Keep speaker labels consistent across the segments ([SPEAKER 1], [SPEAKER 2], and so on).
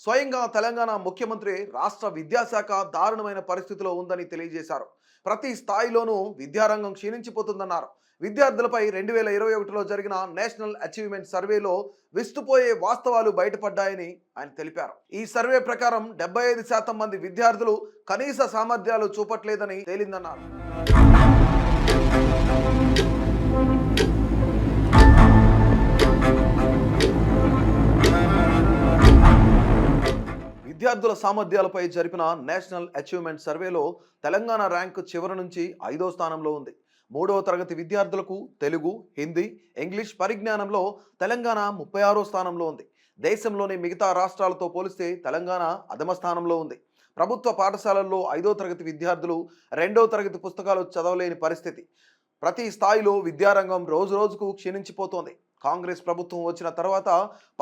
[SPEAKER 1] స్వయంగా తెలంగాణ ముఖ్యమంత్రి రాష్ట్ర విద్యాశాఖ దారుణమైన పరిస్థితిలో ఉందని తెలియజేశారు. ప్రతి స్థాయిలోనూ విద్యారంగం క్షీణించిపోతుందన్నారు. విద్యార్థులపై 2021లో జరిగిన నేషనల్ అచీవ్మెంట్ సర్వేలో విస్తుపోయే వాస్తవాలు బయటపడ్డాయని ఆయన తెలిపారు. ఈ సర్వే ప్రకారం 75% మంది విద్యార్థులు కనీస సామర్థ్యాలు చూపట్లేదని తేలిందన్నారు. విద్యార్థుల సామర్థ్యాలపై జరిపిన నేషనల్ అచీవ్మెంట్ సర్వేలో తెలంగాణ ర్యాంకు చివరి నుంచి 5వ స్థానంలో ఉంది. 3వ తరగతి విద్యార్థులకు తెలుగు, హిందీ, ఇంగ్లీష్ పరిజ్ఞానంలో తెలంగాణ 36వ స్థానంలో ఉంది. దేశంలోని మిగతా రాష్ట్రాలతో పోలిస్తే తెలంగాణ అధమ స్థానంలో ఉంది. ప్రభుత్వ పాఠశాలల్లో 5వ తరగతి విద్యార్థులు 2వ తరగతి పుస్తకాలు చదవలేని పరిస్థితి. ప్రతి స్థాయిలో విద్యారంగం రోజు రోజుకు క్షీణించిపోతోంది. కాంగ్రెస్ ప్రభుత్వం వచ్చిన తర్వాత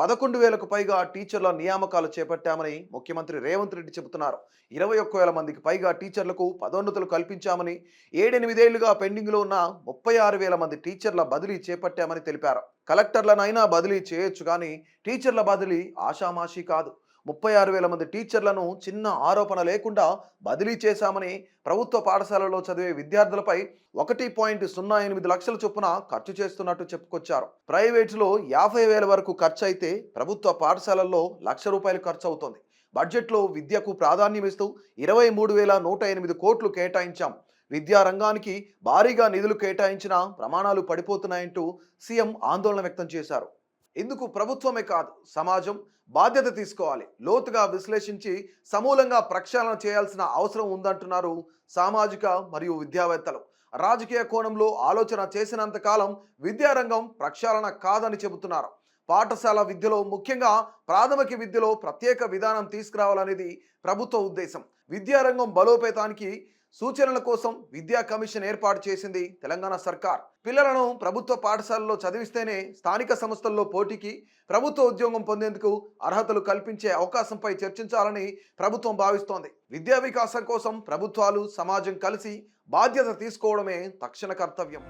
[SPEAKER 1] 11,000కు పైగా టీచర్ల నియామకాలు చేపట్టామని ముఖ్యమంత్రి రేవంత్ రెడ్డి చెబుతున్నారు. 21,000 మందికి పైగా టీచర్లకు పదోన్నతులు కల్పించామని, 7-8 ఏళ్లుగా పెండింగ్లో ఉన్న 36,000 మంది టీచర్ల బదిలీ చేపట్టామని తెలిపారు. కలెక్టర్లనైనా బదిలీ చేయొచ్చు కానీ టీచర్ల బదిలీ ఆషామాషీ కాదు. 36,000 మంది టీచర్లను చిన్న ఆరోపణ లేకుండా బదిలీ చేశామని, ప్రభుత్వ పాఠశాలలో చదివే విద్యార్థులపై 1.08 లక్షల చొప్పున ఖర్చు చేస్తున్నట్టు చెప్పుకొచ్చారు. ప్రైవేటులో 50,000 వరకు ఖర్చు అయితే ప్రభుత్వ పాఠశాలల్లో ₹1,00,000 ఖర్చు అవుతోంది. బడ్జెట్లో విద్యకు ప్రాధాన్యమిస్తూ 23,108 కోట్లు కేటాయించాం. విద్యారంగానికి భారీగా నిధులు కేటాయించినా ప్రమాణాలు పడిపోతున్నాయంటూ సీఎం ఆందోళన వ్యక్తం చేశారు. ఇందుకు ప్రభుత్వమే కాదు, సమాజం బాధ్యత తీసుకోవాలి. లోతుగా విశ్లేషించి సమూలంగా ప్రక్షాళన చేయాల్సిన అవసరం ఉందంటున్నారు సామాజిక మరియు విద్యావేత్తలు. రాజకీయ కోణంలో ఆలోచన చేసినంత కాలం విద్యారంగం ప్రక్షాళన కాదని చెబుతున్నారు. పాఠశాల విద్యలో, ముఖ్యంగా ప్రాథమిక విద్యలో ప్రత్యేక విధానం తీసుకురావాలనేది ప్రభుత్వ ఉద్దేశం. విద్యారంగం బలోపేతానికి సూచనల కోసం విద్యా కమిషన్ ఏర్పాటు చేసింది తెలంగాణ సర్కార్. పిల్లలను ప్రభుత్వ పాఠశాలలో చదివిస్తేనే స్థానిక సంస్థల్లో పోటీకి, ప్రభుత్వ ఉద్యోగం పొందేందుకు అర్హతలు కల్పించే అవకాశంపై చర్చించాలని ప్రభుత్వం భావిస్తోంది. విద్యా వికాసం కోసం ప్రభుత్వాలు, సమాజం కలిసి బాధ్యత తీసుకోవడమే తక్షణ కర్తవ్యం.